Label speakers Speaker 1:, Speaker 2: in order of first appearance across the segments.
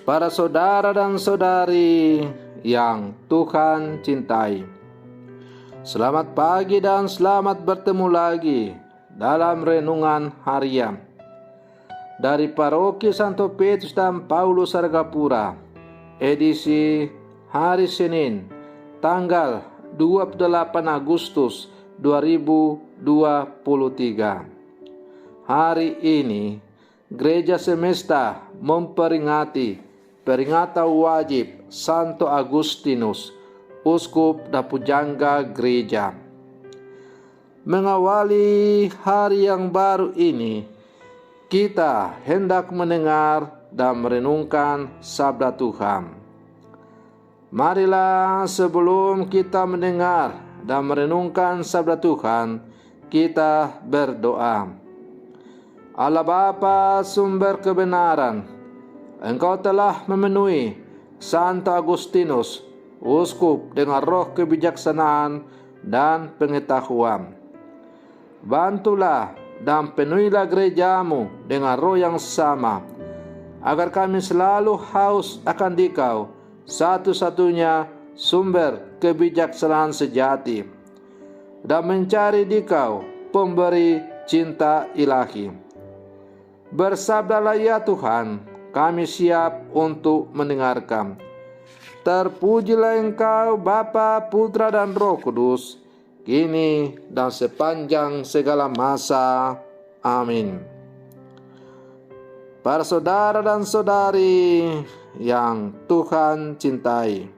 Speaker 1: Para saudara dan saudari yang Tuhan cintai, selamat pagi dan selamat bertemu lagi dalam renungan harian dari Paroki Santo Petrus dan Paulus Sargapura, edisi hari Senin, tanggal 28 Agustus 2023. Hari ini Gereja Semesta memperingati peringatan wajib Santo Agustinus, Uskup dan Pujangga Gereja. Mengawali hari yang baru ini, kita hendak mendengar dan merenungkan sabda Tuhan. Marilah sebelum kita mendengar dan merenungkan sabda Tuhan, kita berdoa. Allah Bapa sumber kebenaran, Engkau telah memenuhi Santo Agustinus, Uskup dengan roh kebijaksanaan dan pengetahuan. Bantulah dan penuhilah gerejamu dengan roh yang sama, agar kami selalu haus akan Dikau, satu-satunya sumber kebijaksanaan sejati, dan mencari Dikau, pemberi cinta ilahi. Bersabdalah ya Tuhan, kami siap untuk mendengarkan. Terpujilah Engkau Bapa, Putra dan Roh Kudus, kini dan sepanjang segala masa. Amin. Para saudara dan saudari yang Tuhan cintai,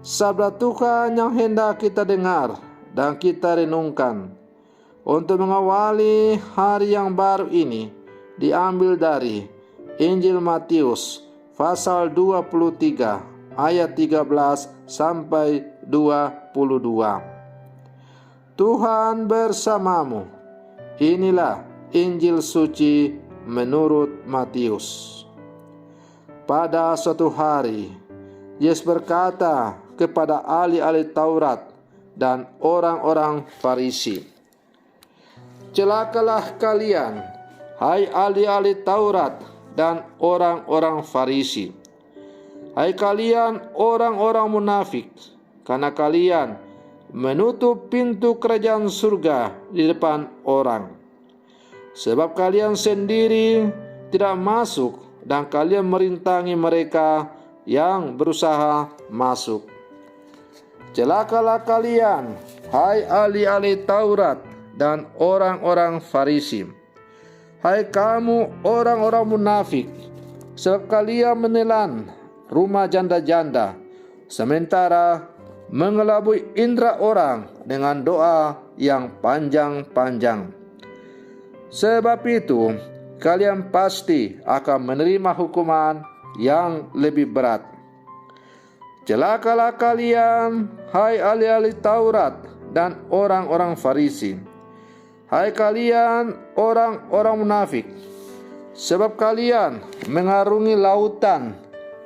Speaker 1: sabda Tuhan yang hendak kita dengar dan kita renungkan untuk mengawali hari yang baru ini diambil dari Injil Matius pasal 23 ayat 13 sampai 22. Tuhan bersamamu. Inilah Injil suci menurut Matius. Pada suatu hari, Yesus berkata kepada ahli-ahli Taurat dan orang-orang Farisi, "Celakalah kalian, hai ahli-ahli Taurat dan orang-orang Farisi. Hai kalian orang-orang munafik, karena kalian menutup pintu kerajaan surga di depan orang. Sebab kalian sendiri tidak masuk dan kalian merintangi mereka yang berusaha masuk. Celakalah kalian, hai ahli-ahli Taurat dan orang-orang Farisi. Hai kamu orang-orang munafik, sebab kalian menelan rumah janda-janda, sementara mengelabui indera orang dengan doa yang panjang-panjang. Sebab itu, kalian pasti akan menerima hukuman yang lebih berat. Celakalah kalian, hai ahli-ahli Taurat dan orang-orang Farisi. Hai kalian orang-orang munafik, sebab kalian mengarungi lautan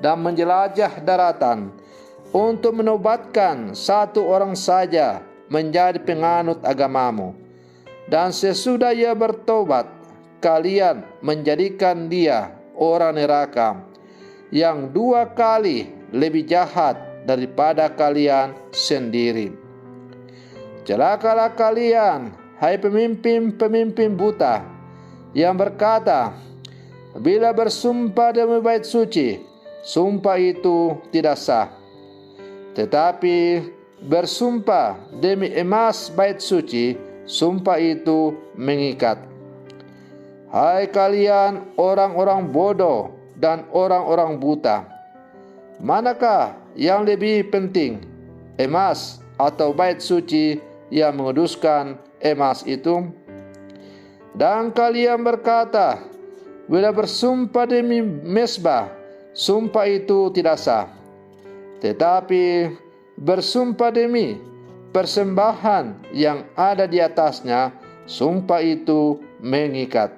Speaker 1: dan menjelajah daratan untuk menobatkan satu orang saja menjadi penganut agamamu. Dan sesudah ia bertobat, kalian menjadikan dia orang neraka yang 2 kali lebih jahat daripada kalian sendiri. Celakalah kalian, hai pemimpin-pemimpin buta, yang berkata, bila bersumpah demi bait suci, sumpah itu tidak sah. Tetapi bersumpah demi emas bait suci, sumpah itu mengikat. Hai kalian orang-orang bodoh dan orang-orang buta, manakah yang lebih penting, emas atau bait suci yang menguduskan emas itu? Dan kalian berkata, bila bersumpah demi mezbah, sumpah itu tidak sah. Tetapi bersumpah demi persembahan yang ada di atasnya, sumpah itu mengikat.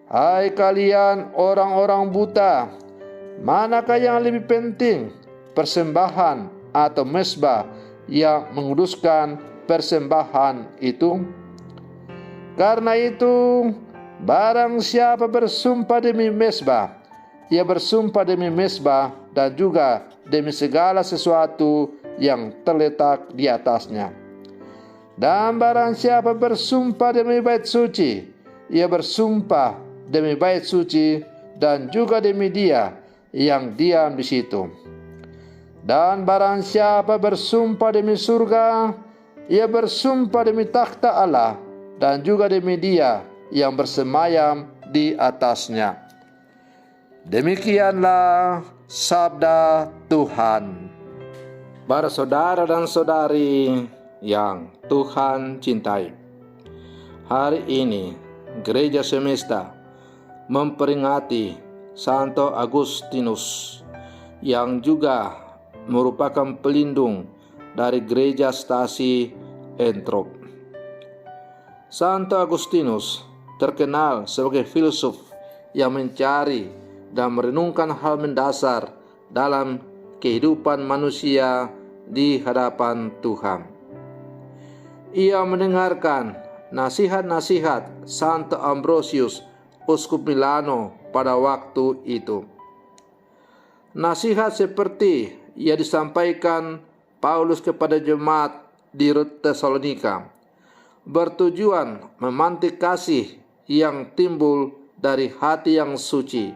Speaker 1: Hai kalian orang-orang buta, manakah yang lebih penting, persembahan atau mezbah yang menguduskan persembahan itu? Karena itu, barang siapa bersumpah demi mezbah ia bersumpah demi mezbah dan juga demi segala sesuatu yang terletak di atasnya. Dan barang siapa bersumpah demi bait suci, ia bersumpah demi bait suci dan juga demi Dia yang diam di situ. Dan barang siapa bersumpah demi surga, ia bersumpah demi takhta Allah dan juga demi Dia yang bersemayam di atasnya. Demikianlah sabda Tuhan. Para saudara dan saudari yang Tuhan cintai, hari ini Gereja Semesta memperingati Santo Agustinus yang juga merupakan pelindung dari gereja Stasi Entrop. Santo Agustinus terkenal sebagai filsuf yang mencari dan merenungkan hal mendasar dalam kehidupan manusia di hadapan Tuhan. Ia mendengarkan nasihat-nasihat Santo Ambrosius, Uskup Milano pada waktu itu. Nasihat seperti ia disampaikan Paulus kepada jemaat di Tesalonika bertujuan memantik kasih yang timbul dari hati yang suci,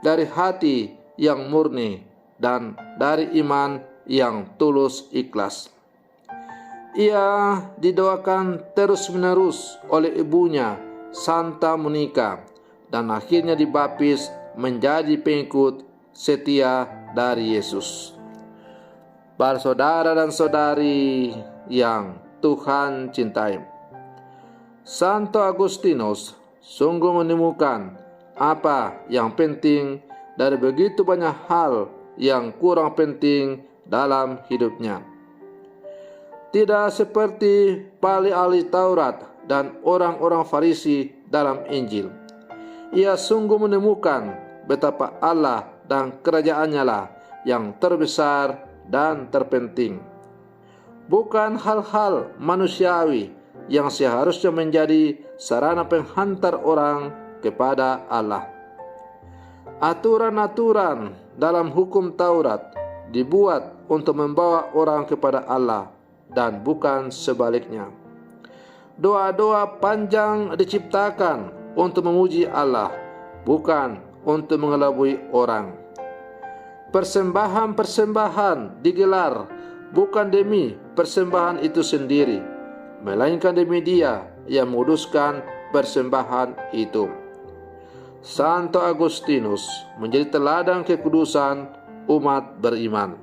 Speaker 1: dari hati yang murni, dan dari iman yang tulus ikhlas. Ia didoakan terus-menerus oleh ibunya Santa Monica dan akhirnya dibaptis menjadi pengikut setia dari Yesus. Para saudara dan saudari yang Tuhan cintai, Santo Agustinus sungguh menemukan apa yang penting dari begitu banyak hal yang kurang penting dalam hidupnya. Tidak seperti para ahli Taurat dan orang-orang Farisi dalam Injil. Ia sungguh menemukan betapa Allah dan kerajaannya lah yang terbesar dan terpenting, bukan hal-hal manusiawi yang seharusnya menjadi sarana penghantar orang kepada Allah. Aturan-aturan dalam hukum Taurat dibuat untuk membawa orang kepada Allah dan bukan sebaliknya. Doa-doa panjang diciptakan untuk memuji Allah, bukan untuk mengelabui orang. Persembahan-persembahan digelar bukan demi persembahan itu sendiri, melainkan demi Dia yang menguduskan persembahan itu. Santo Agustinus menjadi teladan kekudusan umat beriman.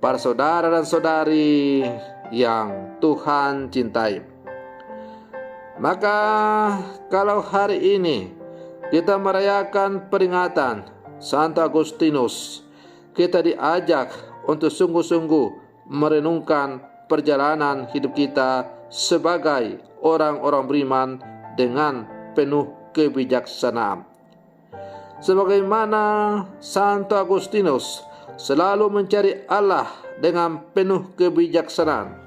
Speaker 1: Para saudara dan saudari yang Tuhan cintai, maka kalau hari ini kita merayakan peringatan Santo Agustinus, kita diajak untuk sungguh-sungguh merenungkan perjalanan hidup kita sebagai orang-orang beriman dengan penuh kebijaksanaan. Sebagaimana Santo Agustinus selalu mencari Allah dengan penuh kebijaksanaan,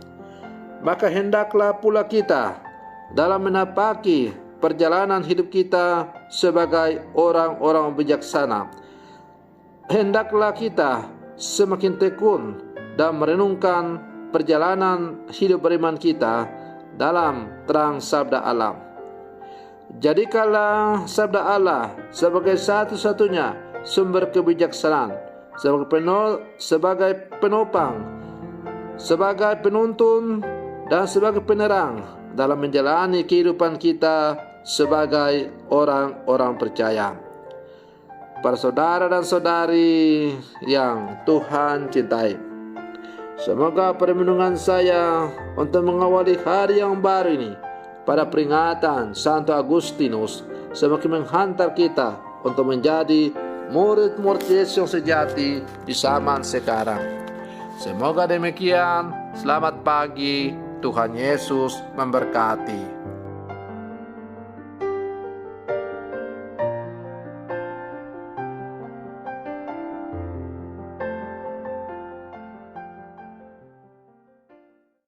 Speaker 1: maka hendaklah pula kita dalam menapaki perjalanan hidup kita sebagai orang-orang bijaksana, hendaklah kita semakin tekun dan merenungkan perjalanan hidup beriman kita dalam terang sabda Allah. Jadikanlah sabda Allah sebagai satu-satunya sumber kebijaksanaan, sebagai penopang, sebagai penuntun, dan sebagai penerang dalam menjalani kehidupan kita sebagai orang-orang percaya. Para saudara dan saudari yang Tuhan cintai, semoga permenungan saya untuk mengawali hari yang baru ini pada peringatan Santo Agustinus semakin menghantar kita untuk menjadi murid-murid Yesus yang sejati di zaman sekarang. Semoga demikian. Selamat pagi, Tuhan Yesus memberkati.